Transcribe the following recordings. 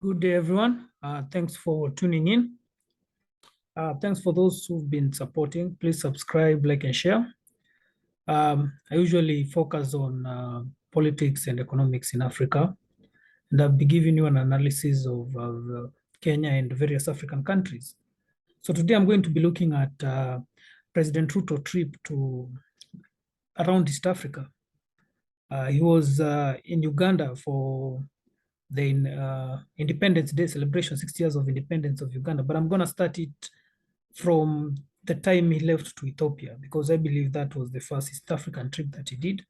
Good day, everyone. Thanks for tuning in. Thanks for those who've been supporting. Please subscribe, like, and share. I usually focus on politics and economics in Africa, and I'll be giving you an analysis of Kenya and various African countries. So today I'm going to be looking at President Ruto trip to around East Africa. He was in Uganda for the Independence Day celebration, 60 years of independence of Uganda. But I'm going to start it from the time he left to Ethiopia, because I believe that was the first East African trip that he did.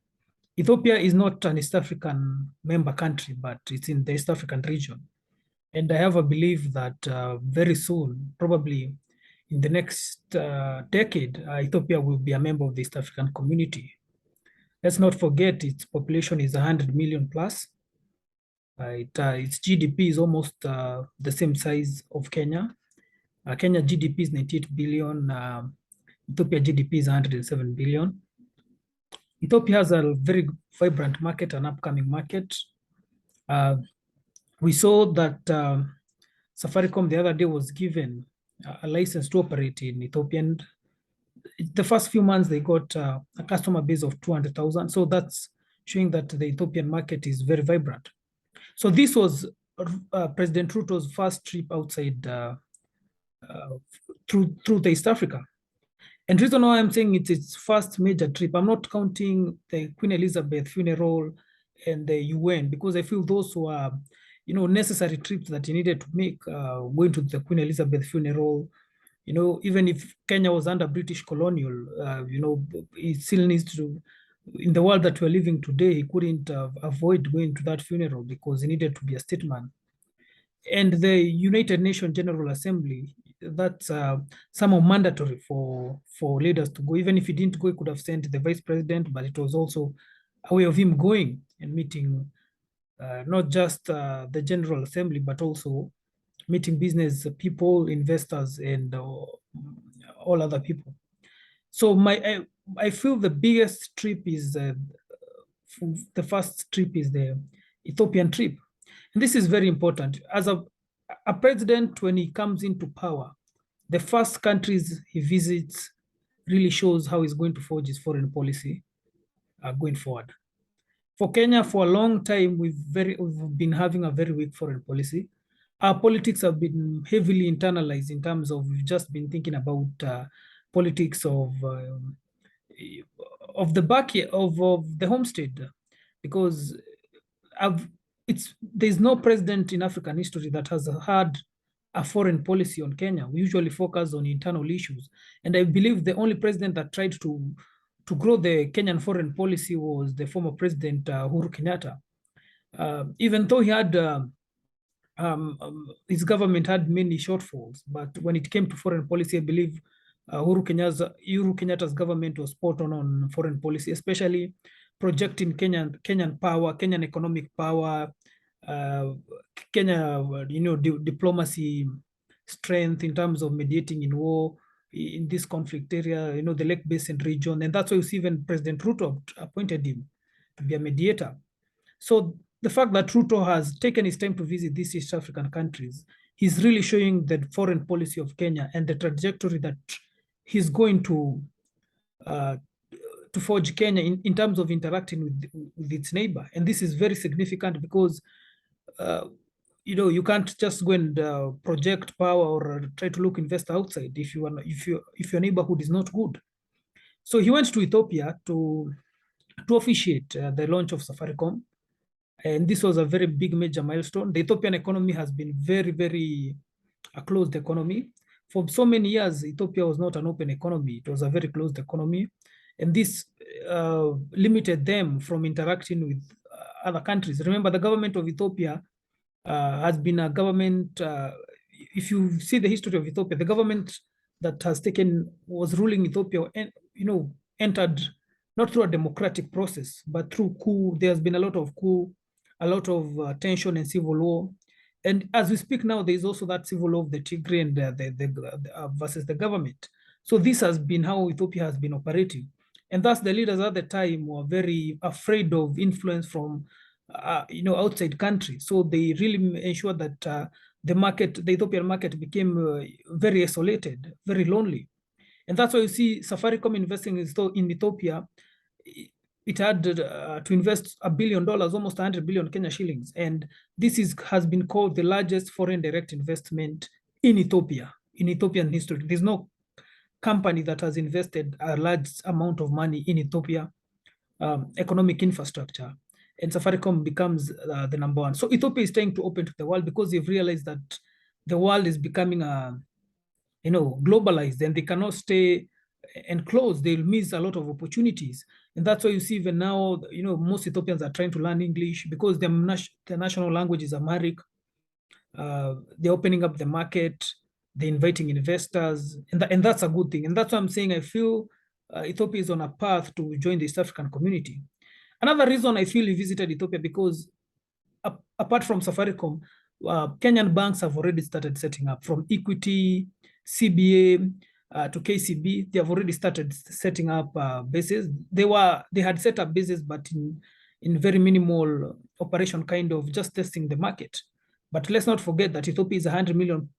Ethiopia is not an East African member country, but it's in the East African region. And I have a belief that very soon, probably in the next decade, Ethiopia will be a member of the East African community. Let's not forget its population is 100 million plus. Its GDP is almost the same size of Kenya. Kenya GDP is 98 billion. Ethiopia GDP is 107 billion. Ethiopia has a very vibrant market, an upcoming market. We saw that Safaricom the other day was given a license to operate in Ethiopia. And the first few months, they got a customer base of 200,000. So that's showing that the Ethiopian market is very vibrant. So this was President Ruto's first trip outside through the East Africa. And reason why I'm saying it's its first major trip, I'm not counting the Queen Elizabeth funeral and the UN, because I feel those were, necessary trips that he needed to make, going to the Queen Elizabeth funeral. Even if Kenya was under British colonial, he still needs to, in the world that we're living today, he couldn't avoid going to that funeral because he needed to be a statesman. And the United Nations General Assembly, that's somehow mandatory for leaders to go. Even if he didn't go, he could have sent the vice president, but it was also a way of him going and meeting not just the General Assembly, but also meeting business people, investors, and all other people. So I feel the biggest trip is the first trip is the Ethiopian trip. And this is very important. As a president, when he comes into power, the first countries he visits really shows how he's going to forge his foreign policy going forward. For Kenya, for a long time, we've been having a very weak foreign policy. Our politics have been heavily internalized in terms of we've just been thinking about politics of the back of the homestead, because there's no president in African history that has had a foreign policy on Kenya. We usually focus on internal issues, and I believe the only president that tried to grow the Kenyan foreign policy was the former president Uhuru Kenyatta. Even though he had his government had many shortfalls, but when it came to foreign policy, I believe Uhuru Kenyatta's government was spot on foreign policy, especially projecting Kenyan power, Kenyan economic power, Kenya, diplomacy strength in terms of mediating in war in this conflict area, the Lake Basin region. And that's why you see even President Ruto appointed him to be a mediator. So the fact that Ruto has taken his time to visit these East African countries, he's really showing the foreign policy of Kenya and the trajectory that he's going to forge Kenya in terms of interacting with its neighbor. And this is very significant because you can't just go and project power or try to look investor outside if your neighborhood is not good. So he went to Ethiopia to officiate the launch of Safaricom, and this was a very big major milestone. The Ethiopian economy has been very, very a closed economy. For so many years, Ethiopia was not an open economy. It was a very closed economy. And this limited them from interacting with other countries. Remember, the government of Ethiopia has been a government, if you see the history of Ethiopia, the government that was ruling Ethiopia, entered not through a democratic process, but through coup. There's been a lot of coup, a lot of tension and civil war. And as we speak now, there is also that civil war of the Tigray and versus the government. So this has been how Ethiopia has been operating. And thus the leaders at the time were very afraid of influence from outside country. So they really ensured that the Ethiopian market became very isolated, very lonely. And that's why you see Safaricom investing in Ethiopia. It had to invest $1 billion, almost 100 billion Kenya shillings. And has been called the largest foreign direct investment in Ethiopia, in Ethiopian history. There's no company that has invested a large amount of money in Ethiopia economic infrastructure. And Safaricom becomes the number one. So Ethiopia is trying to open to the world because they've realized that the world is becoming globalized, and they cannot stay enclosed. They'll miss a lot of opportunities. And that's why you see even now, most Ethiopians are trying to learn English because their national language is Amharic. They're opening up the market, they're inviting investors, and that's a good thing. And that's why I'm saying I feel Ethiopia is on a path to join the East African community. Another reason I feel he visited Ethiopia because apart from Safaricom, Kenyan banks have already started setting up, from Equity, CBA to KCB. They have already started setting up bases. They had set up bases, but in very minimal operation, kind of just testing the market. But let's not forget that Ethiopia is 100 million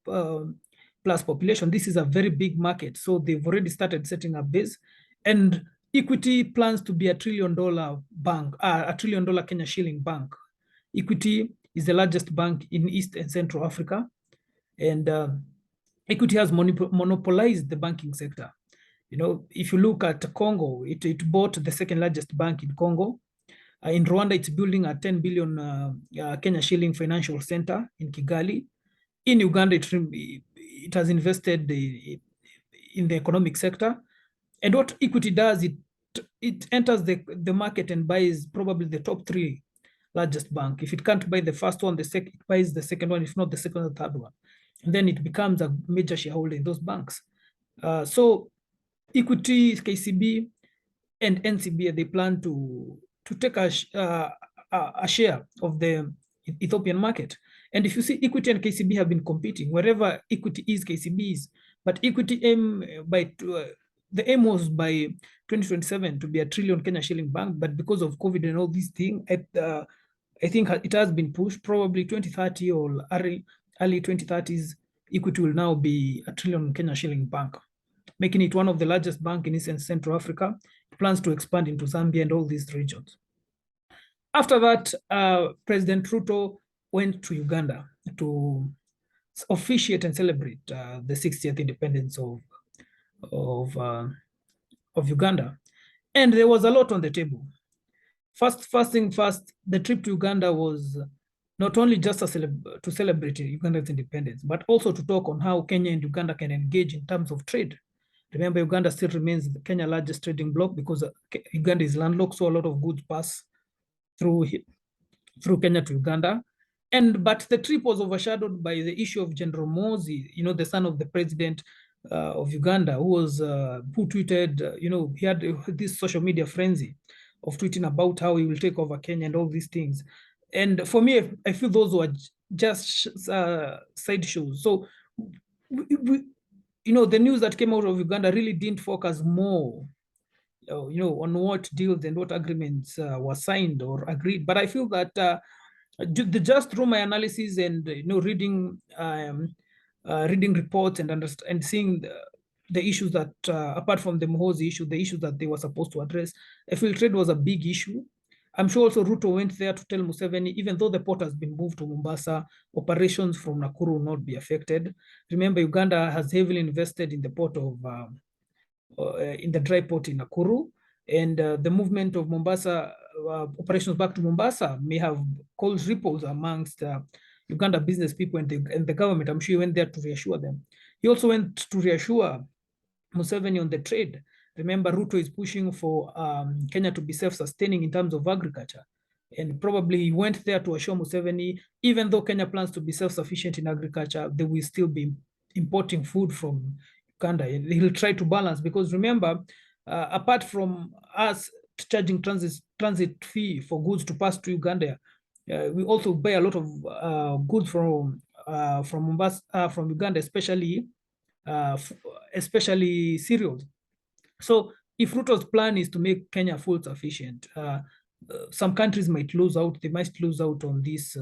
plus population. This is a very big market. So they've already started setting up base. And Equity plans to be $1 trillion bank, $1 trillion Kenya shilling bank. Equity is the largest bank in East and Central Africa. And Equity has monopolized the banking sector. If you look at Congo, it bought the second largest bank in Congo. In Rwanda, it's building a 10 billion Kenya shilling financial center in Kigali. In Uganda, it has invested in the economic sector. And what Equity does, it enters the market and buys probably the top 3 largest bank. If it can't buy the first one, it buys the second one, if not the second or third one. And then it becomes a major shareholder in those banks. So Equity, KCB, and NCBA, they plan to take a share of the Ethiopian market. And if you see, Equity and KCB have been competing. Wherever Equity is, KCB is. But Equity the aim was by 2027 to be $1 trillion Kenya shilling bank. But because of COVID and all these things, I think it has been pushed. Probably 2030 or early 2030s, Equity will now be $1 trillion Kenya shilling bank, making it one of the largest banks in East and Central Africa. It plans to expand into Zambia and all these regions. After that, President Ruto went to Uganda to officiate and celebrate the 60th independence of Uganda. And there was a lot on the table. First thing first, the trip to Uganda was not only just to celebrate Uganda's independence, but also to talk on how Kenya and Uganda can engage in terms of trade. Remember, Uganda still remains Kenya's largest trading bloc because Uganda is landlocked, so a lot of goods pass through Kenya to Uganda. But the trip was overshadowed by the issue of General Mozi, the son of the president of Uganda, who tweeted, he had this social media frenzy of tweeting about how he will take over Kenya and all these things. And for me, I feel those were just sideshows. So, the news that came out of Uganda really didn't focus more, on what deals and what agreements were signed or agreed. But I feel that just through my analysis and reading reports and seeing the issues that apart from the Muhoozi issue, the issues that they were supposed to address, I feel trade was a big issue. I'm sure also Ruto went there to tell Museveni, even though the port has been moved to Mombasa, operations from Nakuru will not be affected. Remember, Uganda has heavily invested in the port of in the dry port in Nakuru, and the movement of Mombasa operations back to Mombasa may have caused ripples amongst Uganda business people and the government. I'm sure he went there to reassure them. He also went to reassure Museveni on the trade. Remember, Ruto is pushing for Kenya to be self-sustaining in terms of agriculture. And probably he went there to assure Museveni, even though Kenya plans to be self-sufficient in agriculture, they will still be importing food from Uganda. And he'll try to balance, because remember, apart from us charging transit fee for goods to pass to Uganda, we also buy a lot of goods from Mombasa, from Uganda, especially cereals. So if Ruto's plan is to make Kenya food sufficient, some countries might lose out. They might lose out on this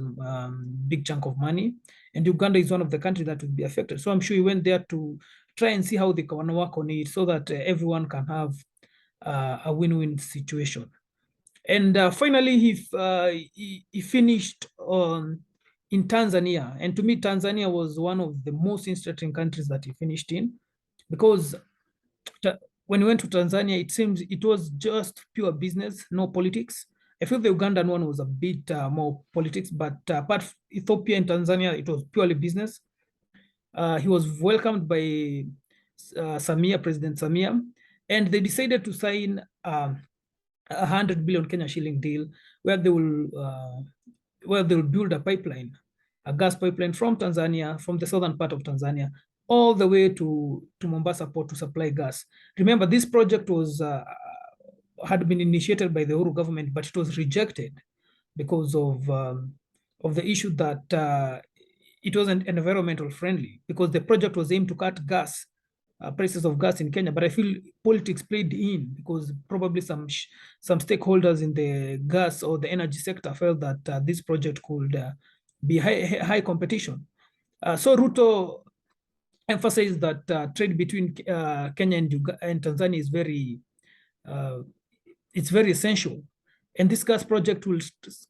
big chunk of money, and Uganda is one of the countries that would be affected. So I'm sure he went there to try and see how they can work on it so that everyone can have a win-win situation. And finally, he finished in Tanzania. And to me, Tanzania was one of the most interesting countries that he finished in, because when he went to Tanzania, it seems it was just pure business, no politics. I feel the Ugandan one was a bit more politics, but apart from Ethiopia and Tanzania, it was purely business. He was welcomed by Samia, President Samia, and they decided to sign 100 billion Kenya shilling deal where they will build a pipeline, a gas pipeline from Tanzania, from the southern part of Tanzania, all the way to Mombasa port to supply gas. Remember, this project was had been initiated by the Uhuru government, but it was rejected because of the issue that it wasn't environmental friendly, because the project was aimed to cut gas prices of gas in Kenya. But I feel politics played in, because probably some stakeholders in the gas or the energy sector felt that this project could be high competition. So Ruto emphasized that trade between Kenya and Tanzania is it's very essential. And this gas project will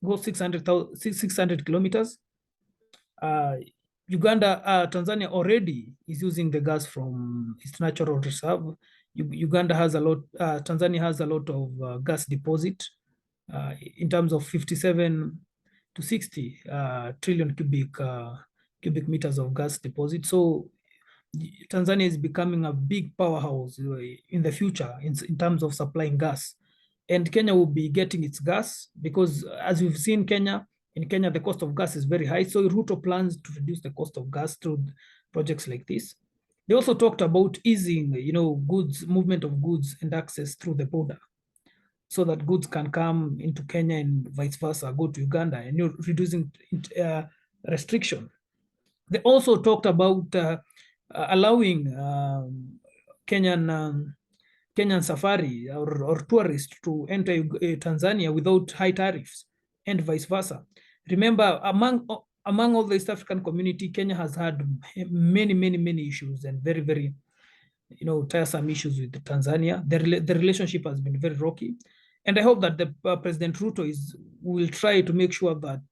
go 600 kilometers. Tanzania already is using the gas from its natural reserve. Uganda has a lot, Tanzania has a lot of gas deposit in terms of 57 to 60 trillion cubic meters of gas deposit. So Tanzania is becoming a big powerhouse in the future in terms of supplying gas. And Kenya will be getting its gas because, as we've seen, in Kenya, the cost of gas is very high. So Ruto plans to reduce the cost of gas through projects like this. They also talked about easing, movement of goods and access through the border, so that goods can come into Kenya and vice versa, go to Uganda, and reducing restriction. They also talked about allowing Kenyan safari or tourists to enter Tanzania without high tariffs, and vice versa. Remember, among all the East African community, Kenya has had many issues and very tiresome issues with Tanzania. The relationship has been very rocky, and I hope that the President Ruto will try to make sure that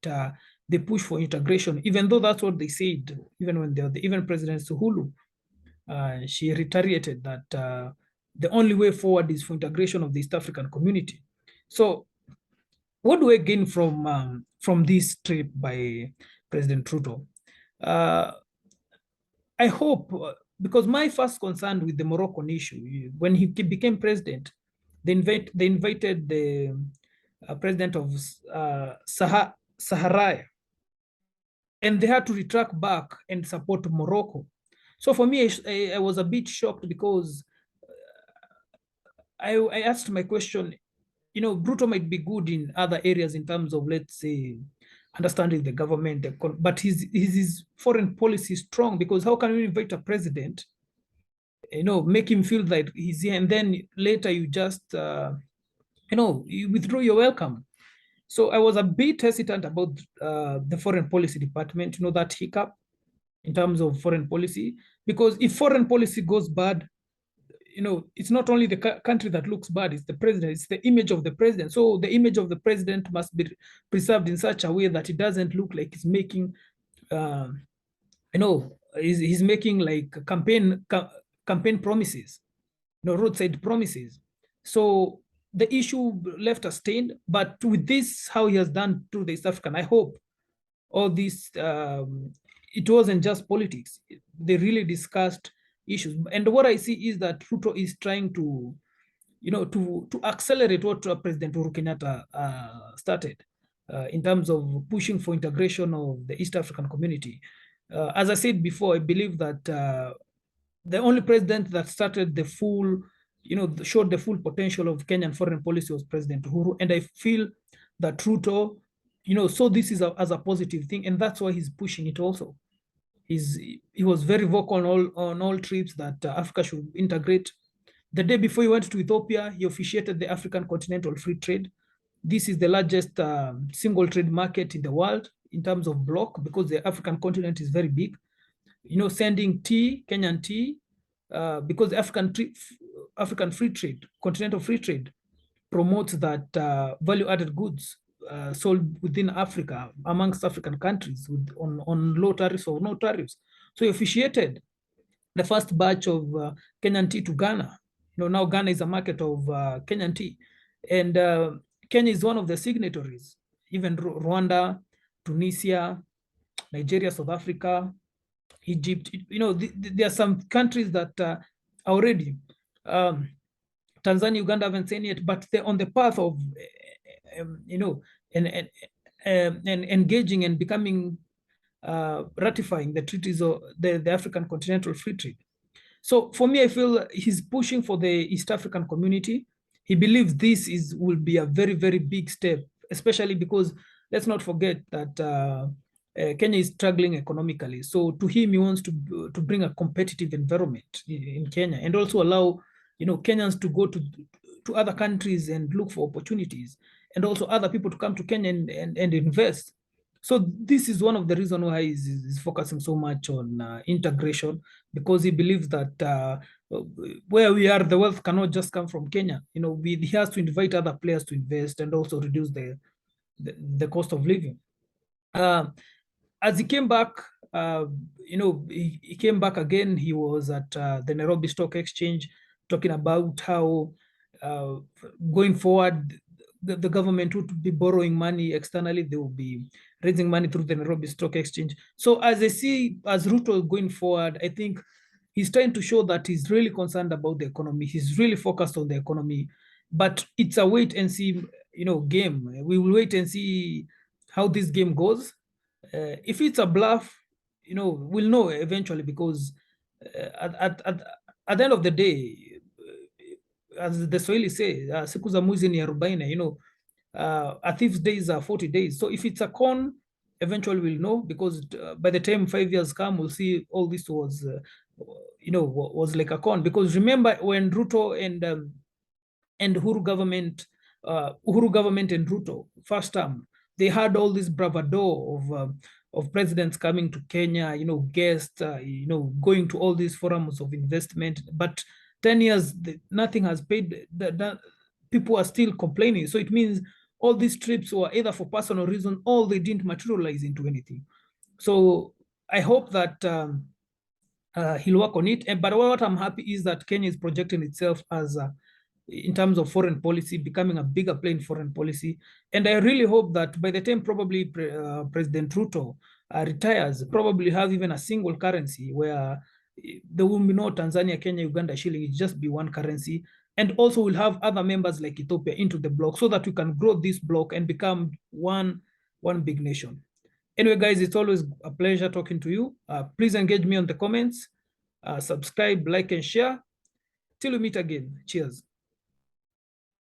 they push for integration, even though that's what they said. Even President Suhulu, she reiterated that the only way forward is for integration of the East African community. So, what do I gain from this trip by President Ruto? I hope, because my first concern with the Moroccan issue, when he became president, they invited the president of Sahara, and they had to retract back and support Morocco. So for me, I was a bit shocked, because I asked my question, Bruto might be good in other areas in terms of, let's say, understanding the government, but his foreign policy is strong, because how can you invite a president, make him feel that he's here, and then later you just, you withdraw your welcome. So I was a bit hesitant about the foreign policy department, that hiccup in terms of foreign policy, because if foreign policy goes bad, it's not only the country that looks bad, it's the president, it's the image of the president. So the image of the president must be preserved in such a way that it doesn't look like he's making, he's making like campaign promises, roadside promises. So the issue left a stain, but with this, how he has done through the East African, I hope all this, it wasn't just politics. They really discussed issues. And what I see is that Ruto is trying to, to accelerate what President Uhuru Kenyatta started in terms of pushing for integration of the East African community. As I said before, I believe that the only president that started the full, showed the full potential of Kenyan foreign policy was President Uhuru. And I feel that Ruto, so this is as a positive thing, and that's why he's pushing it also. He was very vocal on all trips that Africa should integrate. The day before he went to Ethiopia, he officiated the African Continental Free Trade. This is the largest single trade market in the world in terms of block, because the African continent is very big. Sending tea, Kenyan tea, because the African free trade, continental free trade, promotes that value-added goods sold within Africa amongst African countries on low tariffs or no tariffs. So he officiated the first batch of Kenyan tea to Ghana. Now Ghana is a market of Kenyan tea, and Kenya is one of the signatories. Even Rwanda, Tunisia, Nigeria, South Africa, Egypt. There are some countries that are already. Tanzania, Uganda haven't seen it, but they're on the path of, and engaging and becoming, ratifying the treaties of the African Continental Free Trade. So for me, I feel he's pushing for the East African community. He believes this will be a very, very big step, especially because let's not forget that Kenya is struggling economically. So to him, he wants to bring a competitive environment in Kenya, and also allow Kenyans to go to other countries and look for opportunities, and also other people to come to Kenya and invest. So this is one of the reasons why he's focusing so much on integration, because he believes that where we are, the wealth cannot just come from Kenya. He has to invite other players to invest and also reduce the cost of living. As he came back, he came back again. He was at the Nairobi Stock Exchange talking about how going forward, the government would be borrowing money externally. They will be raising money through the Nairobi Stock Exchange. So as Ruto going forward, I think he's trying to show that he's really concerned about the economy. He's really focused on the economy, but it's a wait and see, game. We will wait and see how this game goes. If it's a bluff, we'll know eventually, because at the end of the day, as the Swahili say, siku za mwizi ni 40, a thief's days are 40 days. So if it's a con, eventually we'll know, because by the time 5 years come, we'll see all this was, was like a con. Because remember when Ruto and Uhuru government and Ruto first term, they had all this bravado of presidents coming to Kenya, guests, going to all these forums of investment. But 10 years, nothing has paid. People are still complaining. So it means all these trips were either for personal reason or they didn't materialize into anything. So I hope that he'll work on it. But what I'm happy is that Kenya is projecting itself as in terms of foreign policy, becoming a bigger player in foreign policy. And I really hope that by the time probably President Ruto retires, probably have even a single currency where there will be no Tanzania, Kenya, Uganda shilling. It just be one currency. And also we'll have other members like Ethiopia into the bloc, so that we can grow this bloc and become one big nation. Anyway, guys, it's always a pleasure talking to you. Please engage me on the comments, subscribe, like, and share. Till we meet again. Cheers.